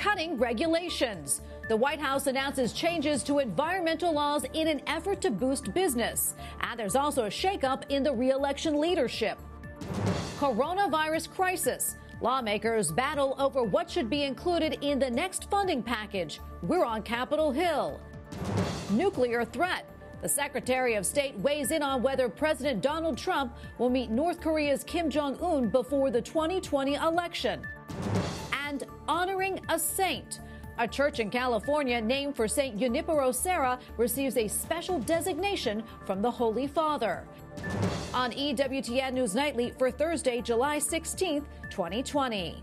cutting regulations. The White House announces changes to environmental laws in an effort to boost business. And there's also a shakeup in the re-election leadership. Coronavirus crisis. Lawmakers battle over what should be included in the next funding package. We're on Capitol Hill. Nuclear threat. The Secretary of State weighs in on whether President Donald Trump will meet North Korea's Kim Jong-un before the 2020 election. And honoring a saint. A church in California named for St. Junipero Serra receives a special designation from the Holy Father. On EWTN News Nightly for Thursday, July 16th, 2020.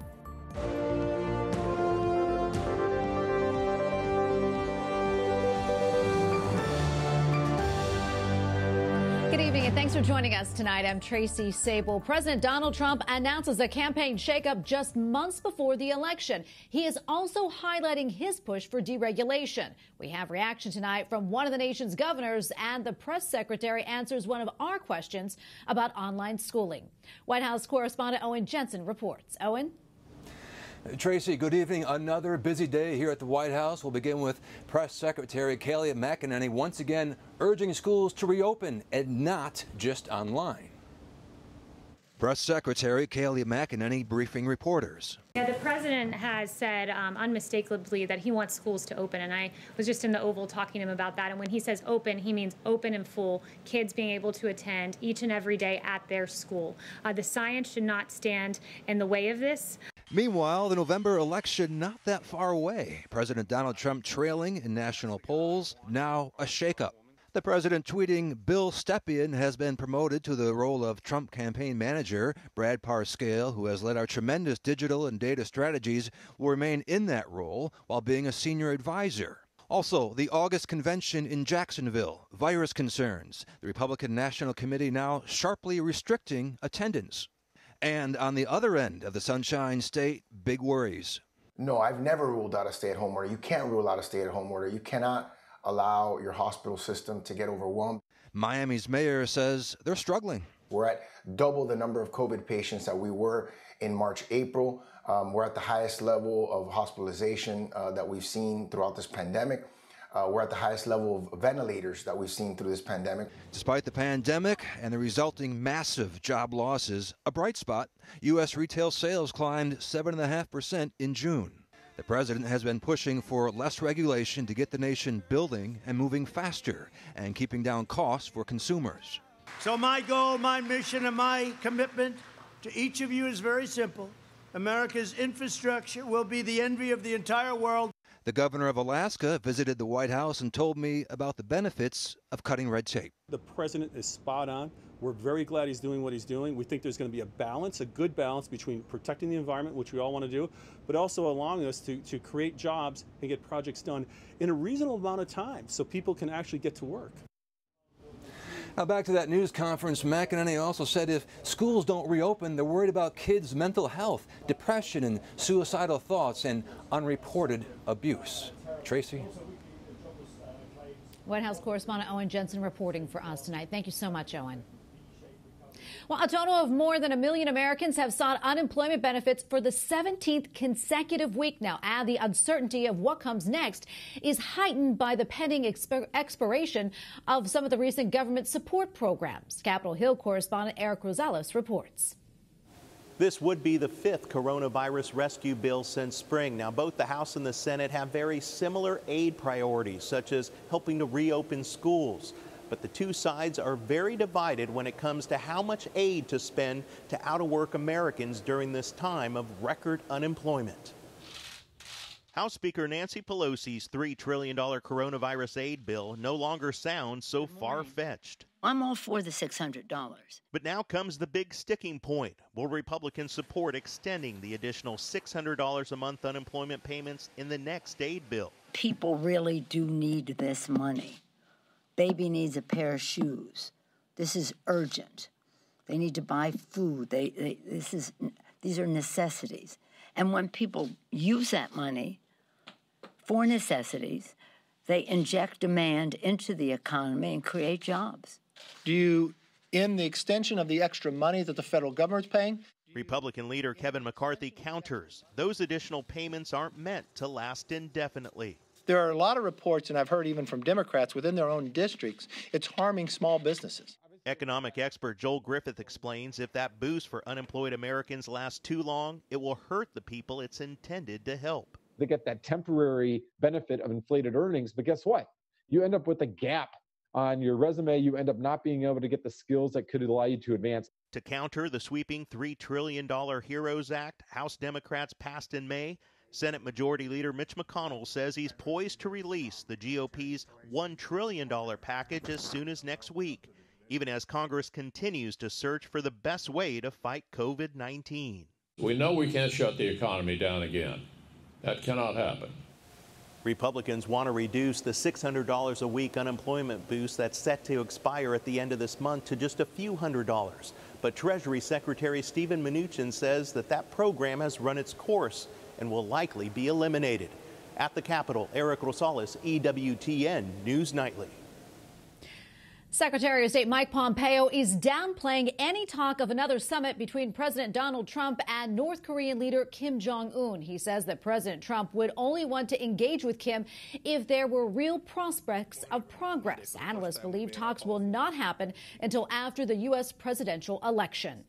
Good evening and thanks for joining us tonight. I'm Tracy Sable. President Donald Trump announces a campaign shakeup just months before the election. He is also highlighting his push for deregulation. We have reaction tonight from one of the nation's governors, and the press secretary answers one of our questions about online schooling. White House correspondent Owen Jensen reports. Owen? Tracy, good evening. Another busy day here at the White House. We'll begin with Press Secretary Kayleigh McEnany once again urging schools to reopen and not just online. Press Secretary Kayleigh McEnany briefing reporters. Yeah, the president has said unmistakably that he wants schools to open, and I was just in the Oval talking to him about that. And when he says open, he means open and full, kids being able to attend each and every day at their school. The science should not stand in the way of this. Meanwhile, the November election not that far away. President Donald Trump trailing in national polls, now a shakeup. The president tweeting Bill Stepien has been promoted to the role of Trump campaign manager. Brad Parscale, who has led our tremendous digital and data strategies, will remain in that role while being a senior advisor. Also, the August convention in Jacksonville, virus concerns. The Republican National Committee now sharply restricting attendance. And on the other end of the Sunshine State, big worries. No, I've never ruled out a stay-at-home order. You can't rule out a stay-at-home order. You cannot allow your hospital system to get overwhelmed. Miami's mayor says they're struggling. We're at double the number of COVID patients that we were in March, April. We're at the highest level of hospitalization that we've seen throughout this pandemic. We're at the highest level of ventilators that we've seen through this pandemic. Despite the pandemic and the resulting massive job losses, a bright spot, U.S. retail sales climbed 7.5% in June. The president has been pushing for less regulation to get the nation building and moving faster and keeping down costs for consumers. So my goal, my mission, and my commitment to each of you is very simple. America's infrastructure will be the envy of the entire world. The governor of Alaska visited the White House and told me about the benefits of cutting red tape. The president is spot on. We're very glad he's doing what he's doing. We think there's going to be a balance, a good balance between protecting the environment, which we all want to do, but also allowing us to create jobs and get projects done in a reasonable amount of time so people can actually get to work. Now back to that news conference, McEnany also said if schools don't reopen, they're worried about kids' mental health, depression and suicidal thoughts, and unreported abuse. Tracy? White House correspondent Owen Jensen reporting for us tonight. Thank you so much, Owen. Well, a total of more than 1 million Americans have sought unemployment benefits for the 17th consecutive week now. And the uncertainty of what comes next is heightened by the pending expiration of some of the recent government support programs. Capitol Hill correspondent Eric Rosales reports. This would be the 5th coronavirus rescue bill since spring. Now, both the House and the Senate have very similar aid priorities, such as helping to reopen schools. But the two sides are very divided when it comes to how much aid to spend to out-of-work Americans during this time of record unemployment. House Speaker Nancy Pelosi's $3 trillion coronavirus aid bill no longer sounds so far-fetched. I'm all for the $600. But now comes the big sticking point. Will Republicans support extending the additional $600 a month unemployment payments in the next aid bill? People really do need this money. Baby needs a pair of shoes. This is urgent. They need to buy food. These are necessities. And when people use that money for necessities, they inject demand into the economy and create jobs. Do you, in the extension of the extra money that the federal government's paying, Republican leader Kevin McCarthy counters those additional payments aren't meant to last indefinitely. There are a lot of reports, and I've heard even from Democrats within their own districts, it's harming small businesses. Economic expert Joel Griffith explains if that boost for unemployed Americans lasts too long, it will hurt the people it's intended to help. They get that temporary benefit of inflated earnings, but guess what? You end up with a gap on your resume. You end up not being able to get the skills that could allow you to advance. To counter the sweeping $3 trillion HEROES Act House Democrats passed in May, Senate Majority Leader Mitch McConnell says he's poised to release the GOP's $1 trillion package as soon as next week, even as Congress continues to search for the best way to fight COVID-19. We know we can't shut the economy down again. That cannot happen. Republicans want to reduce the $600 a week unemployment boost that's set to expire at the end of this month to just a few $100s. But Treasury Secretary Steven Mnuchin says that program has run its course and will likely be eliminated. At the Capitol, Eric Rosales, EWTN News Nightly. Secretary of State Mike Pompeo is downplaying any talk of another summit between President Donald Trump and North Korean leader Kim Jong-un. He says that President Trump would only want to engage with Kim if there were real prospects of progress. Analysts believe talks will not happen until after the U.S. presidential election.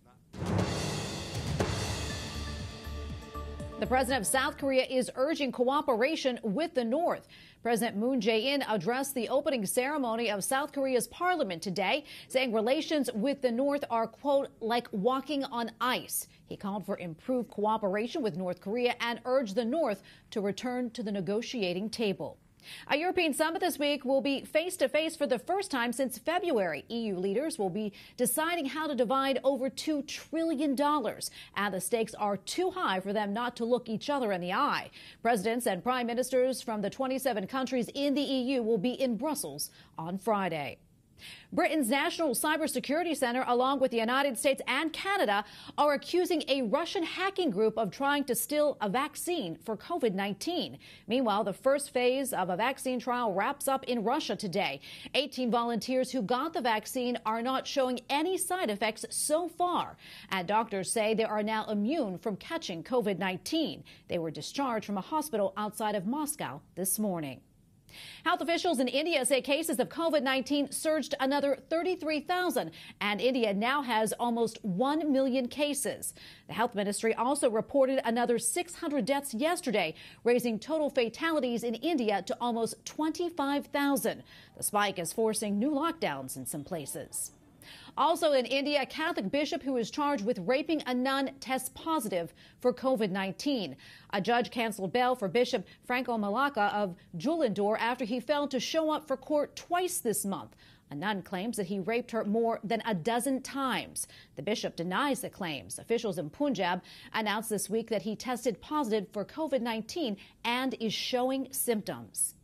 The president of South Korea is urging cooperation with the North. President Moon Jae-in addressed the opening ceremony of South Korea's parliament today, saying relations with the North are, quote, like walking on ice. He called for improved cooperation with North Korea and urged the North to return to the negotiating table. A European summit this week will be face-to-face for the first time since February. EU leaders will be deciding how to divide over $2 trillion. And the stakes are too high for them not to look each other in the eye. Presidents and prime ministers from the 27 countries in the EU will be in Brussels on Friday. Britain's National Cybersecurity Center, along with the United States and Canada, are accusing a Russian hacking group of trying to steal a vaccine for COVID-19. Meanwhile, the first phase of a vaccine trial wraps up in Russia today. 18 volunteers who got the vaccine are not showing any side effects so far. And doctors say they are now immune from catching COVID-19. They were discharged from a hospital outside of Moscow this morning. Health officials in India say cases of COVID-19 surged another 33,000, and India now has almost 1 million cases. The health ministry also reported another 600 deaths yesterday, raising total fatalities in India to almost 25,000. The spike is forcing new lockdowns in some places. Also in India, a Catholic bishop who is charged with raping a nun tests positive for COVID-19. A judge canceled bail for Bishop Franco Malacca of Julandor after he failed to show up for court twice this month. A nun claims that he raped her more than a dozen times. The bishop denies the claims. Officials in Punjab announced this week that he tested positive for COVID-19 and is showing symptoms.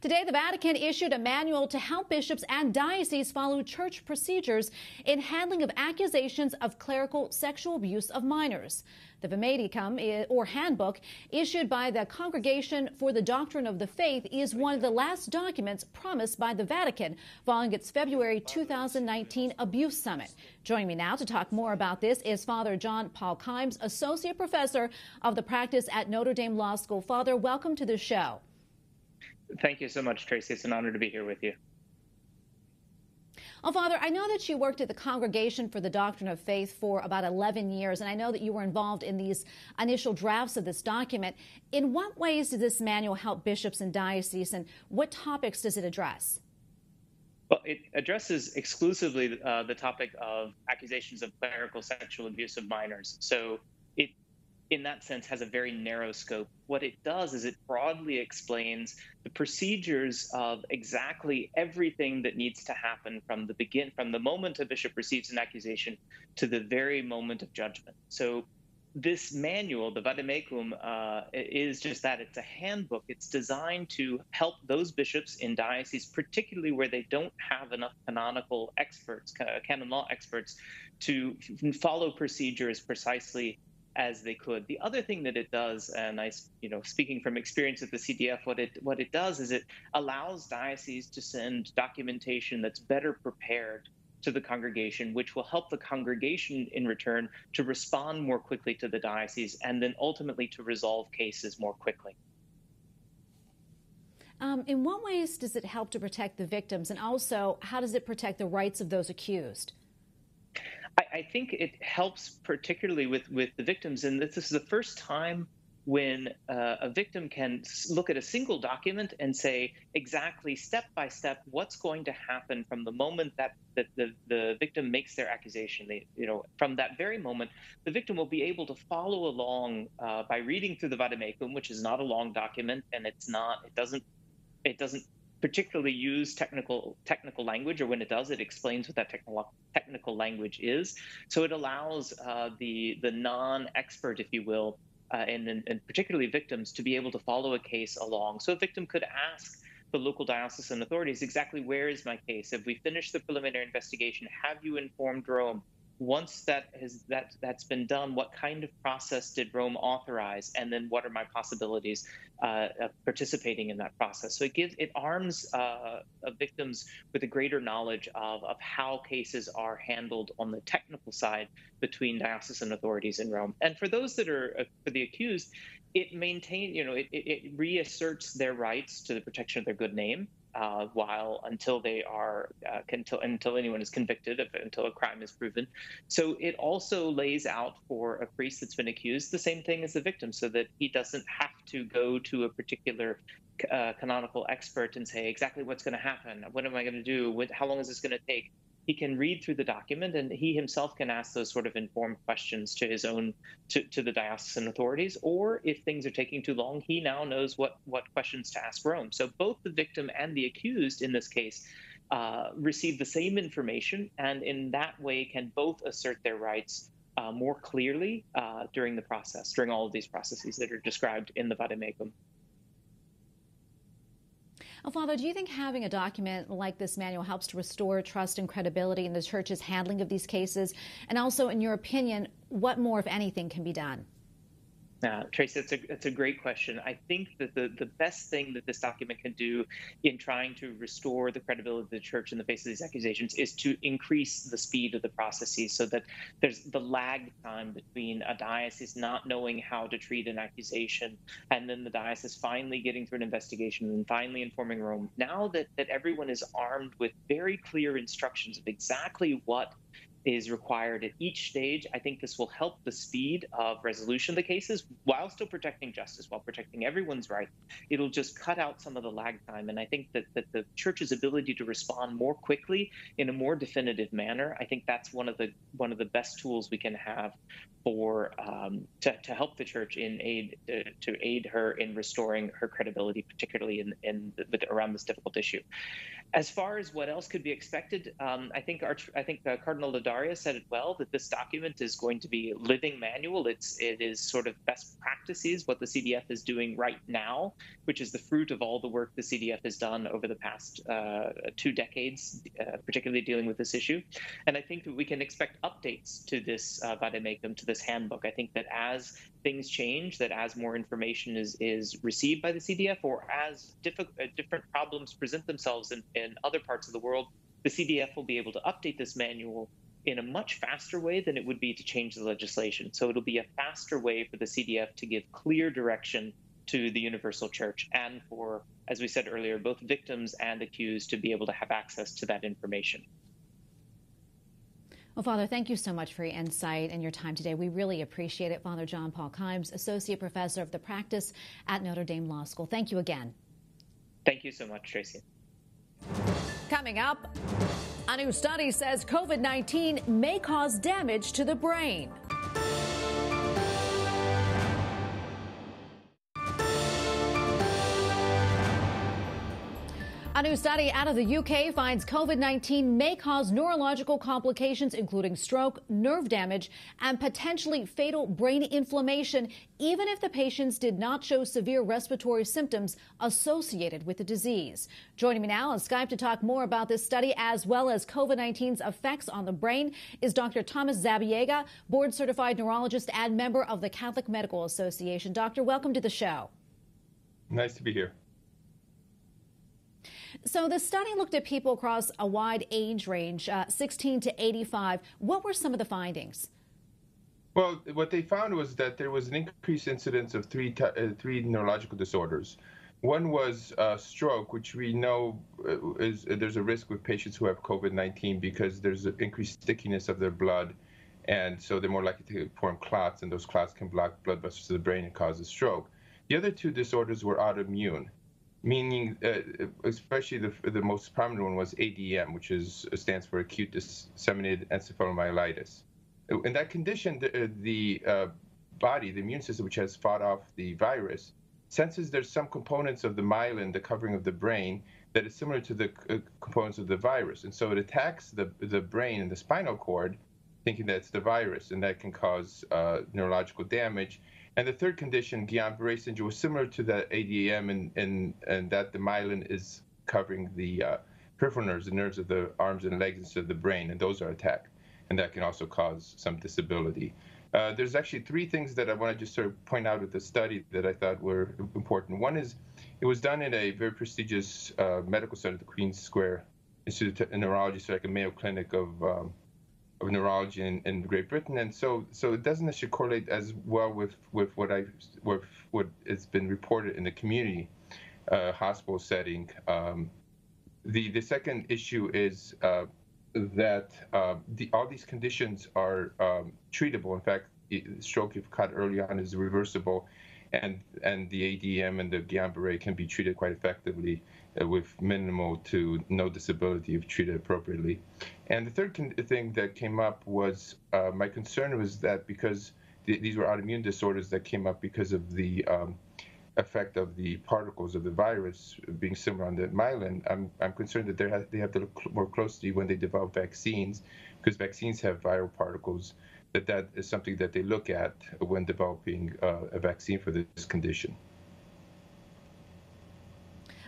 Today, the Vatican issued a manual to help bishops and dioceses follow church procedures in handling of accusations of clerical sexual abuse of minors. The Vatican, or handbook, issued by the Congregation for the Doctrine of the Faith, is one of the last documents promised by the Vatican following its February 2019 abuse summit. Joining me now to talk more about this is Father John Paul Kimes, Associate Professor of the Practice at Notre Dame Law School. Father, welcome to the show. Thank you so much, Tracy. It's an honor to be here with you. Well, Father, I know that you worked at the Congregation for the Doctrine of Faith for about 11 years, and I know that you were involved in these initial drafts of this document. In what ways did this manual help bishops and dioceses, and what topics does it address? Well, it addresses exclusively the topic of accusations of clerical sexual abuse of minors. So it, in that sense, has a very narrow scope. What it does is it broadly explains the procedures of exactly everything that needs to happen from the moment a bishop receives an accusation to the very moment of judgment. So this manual, the Vademecum, is just that. It's a handbook. It's designed to help those bishops in dioceses, particularly where they don't have enough canonical experts, canon law experts, to follow procedures precisely as they could. The other thing that it does, and speaking from experience at the CDF, what it does is it allows dioceses to send documentation that's better prepared to the congregation, which will help the congregation in return to respond more quickly to the diocese and then ultimately to resolve cases more quickly. In what ways does it help to protect the victims, and also how does it protect the rights of those accused? I think it helps particularly with the victims, and this is the first time when a victim can look at a single document and say exactly step by step what's going to happen from the moment that the victim makes their accusation. From that very moment, the victim will be able to follow along by reading through the vademecum, which is not a long document, and it doesn't particularly use technical language, or when it does, it explains what that technical language is. So it allows the non-expert, if you will, and particularly victims, to be able to follow a case along. So a victim could ask the local diocesan authorities exactly, where is my case? Have we finished the preliminary investigation? Have you informed Rome? Once that's been done, what kind of process did Rome authorize? And then what are my possibilities of participating in that process? So it arms victims with a greater knowledge of how cases are handled on the technical side between diocesan authorities in Rome. And for those that are for the accused, it reasserts their rights to the protection of their good name. Until anyone is convicted, until a crime is proven. So it also lays out for a priest that's been accused the same thing as the victim, so that he doesn't have to go to a particular canonical expert and say exactly what's going to happen, what am I going to do, how long is this going to take. He can read through the document, and he himself can ask those sort of informed questions to his own, to the diocesan authorities. Or if things are taking too long, he now knows what questions to ask Rome. So both the victim and the accused in this case receive the same information, and in that way can both assert their rights more clearly during all of these processes that are described in the vademecum. Well, Father, do you think having a document like this manual helps to restore trust and credibility in the Church's handling of these cases? And also, in your opinion, what more, if anything, can be done? Tracy, it's a great question. I think that the best thing that this document can do in trying to restore the credibility of the Church in the face of these accusations is to increase the speed of the processes, so that there's the lag time between a diocese not knowing how to treat an accusation and then the diocese finally getting through an investigation and finally informing Rome. Now that everyone is armed with very clear instructions of exactly what is required at each stage, I think this will help the speed of resolution of the cases while still protecting justice, while protecting everyone's right. It'll just cut out some of the lag time. And I think that the Church's ability to respond more quickly in a more definitive manner, I think that's one of the best tools we can have for to help the Church to aid her in restoring her credibility, particularly around this difficult issue. As far as what else could be expected, I think Cardinal Ladaria said it well, that this document is going to be a living manual. It is sort of best practices, what the CDF is doing right now, which is the fruit of all the work the CDF has done over the past 2 decades, particularly dealing with this issue. And I think that we can expect updates to this vademecum, to this handbook. I think that as things change, that as more information is received by the CDF, or as different problems present themselves in other parts of the world, the CDF will be able to update this manual in a much faster way than it would be to change the legislation. So it'll be a faster way for the CDF to give clear direction to the Universal Church, and for, as we said earlier, both victims and accused to be able to have access to that information. Well, Father, thank you so much for your insight and your time today. We really appreciate it. Father John Paul Kimes, Associate Professor of the Practice at Notre Dame Law School. Thank you again. Thank you so much, Tracy. Coming up, a new study says COVID-19 may cause damage to the brain. A new study out of the UK finds COVID-19 may cause neurological complications, including stroke, nerve damage, and potentially fatal brain inflammation, even if the patients did not show severe respiratory symptoms associated with the disease. Joining me now on Skype to talk more about this study, as well as COVID-19's effects on the brain, is Dr. Thomas Zabiega, board-certified neurologist and member of the Catholic Medical Association. Doctor, welcome to the show. Nice to be here. So the study looked at people across a wide age range, 16 to 85. What were some of the findings? Well, what they found was that there was an increased incidence of three neurological disorders. One was stroke, which we know there's a risk with patients who have COVID-19 because there's an increased stickiness of their blood, and so they're more likely to form clots, and those clots can block blood vessels to the brain and cause a stroke. The other two disorders were autoimmune, meaning especially the most prominent one was ADM, which stands for acute disseminated encephalomyelitis. In that condition, the body, the immune system, which has fought off the virus, senses there's some components of the myelin, the covering of the brain, that is similar to the components of the virus. And so it attacks the brain and the spinal cord, thinking that it's the virus, and that can cause neurological damage. And the third condition, Guillain-Barré syndrome, was similar to the ADM in that the myelin is covering the peripheral nerves, the nerves of the arms and legs instead of the brain, and those are attacked. And that can also cause some disability. There's actually three things that I want to just sort of point out with the study that I thought were important. One is it was done in a very prestigious medical center, the Queen's Square Institute of Neurology, so like a Mayo Clinic of neurology in Great Britain, and so it doesn't necessarily correlate as well with what has been reported in the community hospital setting. The second issue is that all these conditions are treatable. In fact, stroke, if caught early on, is reversible, and the ADM and the Guillain-Barré can be treated quite effectively with minimal to no disability if treated appropriately. And the third thing that came up was my concern was that because these were autoimmune disorders that came up because of the effect of the particles of the virus being similar on the myelin, I'm concerned that they have to look more closely when they develop vaccines, because vaccines have viral particles, that is something that they look at when developing a vaccine for this condition.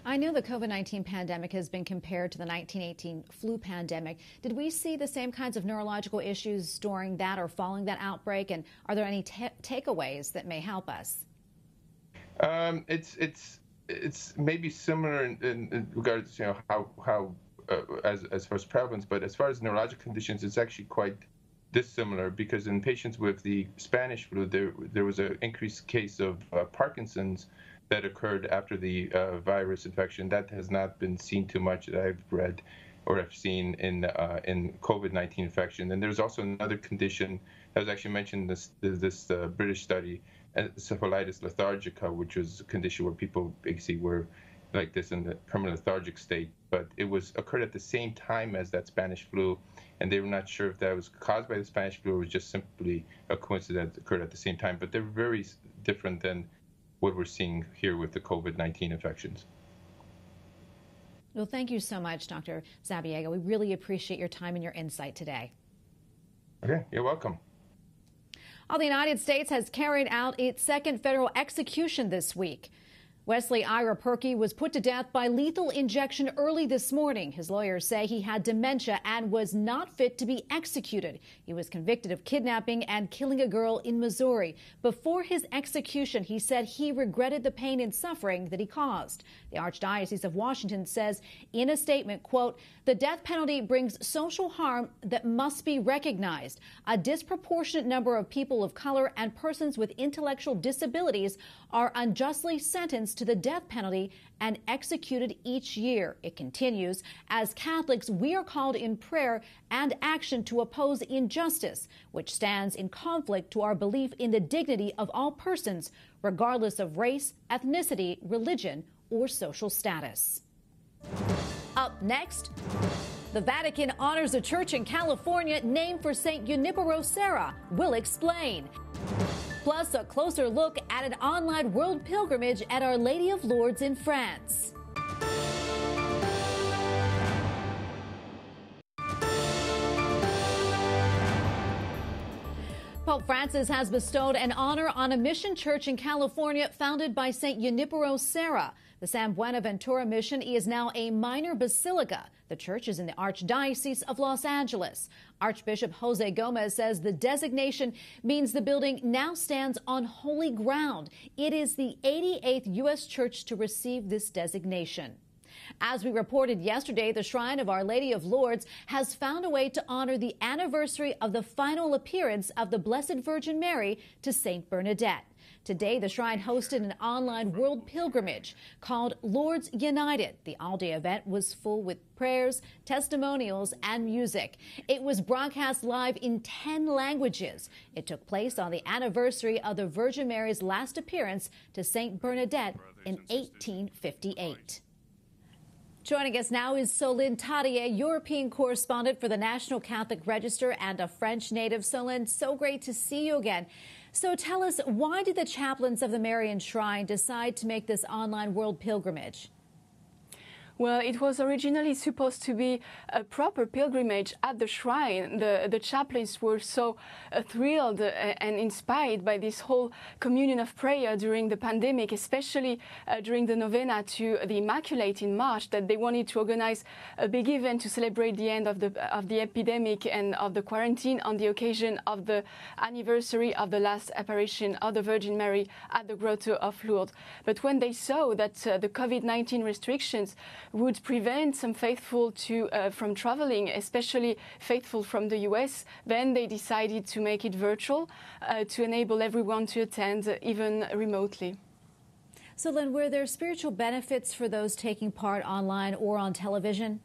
I know the COVID-19 pandemic has been compared to the 1918 flu pandemic. Did we see the same kinds of neurological issues during that or following that outbreak? And are there any takeaways that may help us? It's maybe similar in regards to how as far as prevalence, but as far as neurologic conditions, it's actually quite dissimilar, because in patients with the Spanish flu, there was an increased case of Parkinson's that occurred after the virus infection. That has not been seen too much that I've read or I've seen in COVID-19 infection. And there's also another condition that was actually mentioned in this British study, encephalitis lethargica, which was a condition where people basically were like this in the permanent lethargic state, but it occurred at the same time as that Spanish flu, and they were not sure if that was caused by the Spanish flu or was just simply a coincidence that occurred at the same time. But they're very different than what we're seeing here with the COVID-19 infections. Well, thank you so much, Dr. Zabiega. We really appreciate your time and your insight today. Okay, you're welcome. The United States has carried out its second federal execution this week. Wesley Ira Perkey was put to death by lethal injection early this morning. His lawyers say he had dementia and was not fit to be executed. He was convicted of kidnapping and killing a girl in Missouri. Before his execution, he said he regretted the pain and suffering that he caused. The Archdiocese of Washington says in a statement, quote, "The death penalty brings social harm that must be recognized. A disproportionate number of people of color and persons with intellectual disabilities are unjustly sentenced to the death penalty and executed each year." It continues, "As Catholics, we are called in prayer and action to oppose injustice, which stands in conflict to our belief in the dignity of all persons, regardless of race, ethnicity, religion, or social status." Up next, the Vatican honors a church in California named for St. Junipero Serra. We'll explain. Plus, a closer look at an online world pilgrimage at Our Lady of Lourdes in France. Pope Francis has bestowed an honor on a mission church in California founded by St. Junipero Serra. The San Buenaventura Mission is now a minor basilica. The church is in the Archdiocese of Los Angeles. Archbishop Jose Gomez says the designation means the building now stands on holy ground. It is the 88th U.S. church to receive this designation. As we reported yesterday, the Shrine of Our Lady of Lourdes has found a way to honor the anniversary of the final appearance of the Blessed Virgin Mary to St. Bernadette. Today, the shrine hosted an online world pilgrimage called Lourdes United. The all-day event was full with prayers, testimonials, and music. It was broadcast live in 10 languages. It took place on the anniversary of the Virgin Mary's last appearance to St. Bernadette in 1858. Joining us now is Solène Tadié, European correspondent for the National Catholic Register and a French native. Solène, so great to see you again. So tell us, why did the chaplains of the Marian Shrine decide to make this online world pilgrimage? Well, it was originally supposed to be a proper pilgrimage at the shrine. The chaplains were so thrilled and inspired by this whole communion of prayer during the pandemic, especially during the novena to the Immaculate in March, that they wanted to organize a big event to celebrate the end of the epidemic and of the quarantine on the occasion of the anniversary of the last apparition of the Virgin Mary at the Grotto of Lourdes. But when they saw that the COVID-19 restrictions would prevent some faithful from traveling, especially faithful from the US, then they decided to make it virtual to enable everyone to attend, even remotely. Solène, were there spiritual benefits for those taking part online or on television?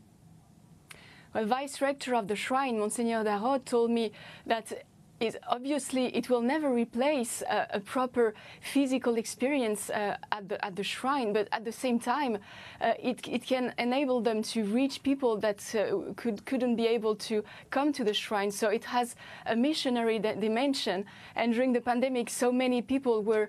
Well, Vice Rector of the Shrine, Monsignor Darod, told me that obviously it will never replace a proper physical experience at the shrine, but at the same time it can enable them to reach people that couldn't be able to come to the shrine. So it has a missionary dimension, and during the pandemic so many people were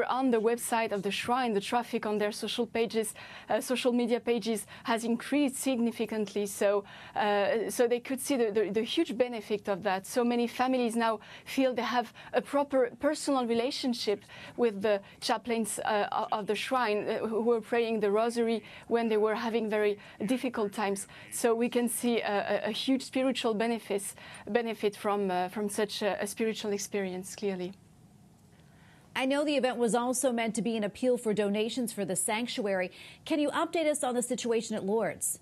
on the website of the shrine. The traffic on their social media pages has increased significantly, so they could see the huge benefit of that. So many families now feel they have a proper personal relationship with the chaplains of the shrine who were praying the rosary when they were having very difficult times. So we can see a huge spiritual benefit from such a spiritual experience, clearly. I know the event was also meant to be an appeal for donations for the sanctuary. Can you update us on the situation at Lourdes?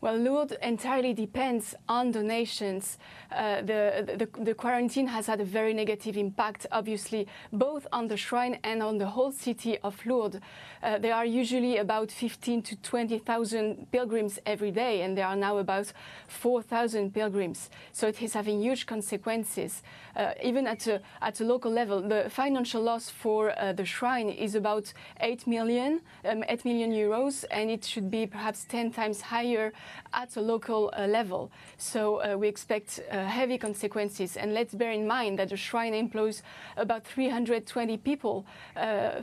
Well, Lourdes entirely depends on donations. The quarantine has had a very negative impact, obviously, both on the shrine and on the whole city of Lourdes. There are usually about 15,000 to 20,000 pilgrims every day, and there are now about 4,000 pilgrims. So it is having huge consequences. Even at a local level, the financial loss for the shrine is about 8 million euros, and it should be perhaps 10 times higher at a local level. So we expect heavy consequences. And let's bear in mind that the shrine employs about 320 people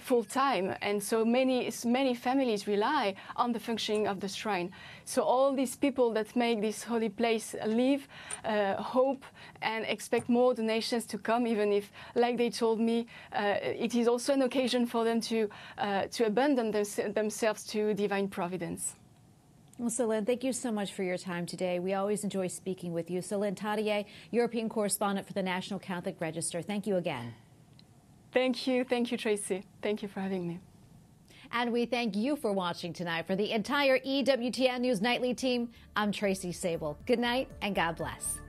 full-time. And so many families rely on the functioning of the shrine. So all these people that make this holy place live, hope, and expect more donations to come, even if, like they told me, it is also an occasion for them to abandon themselves to divine providence. Well, Solène, thank you so much for your time today. We always enjoy speaking with you. Solène Tadié, European correspondent for the National Catholic Register. Thank you again. Thank you. Thank you, Tracy. Thank you for having me. And we thank you for watching tonight. For the entire EWTN News Nightly team, I'm Tracy Sable. Good night and God bless.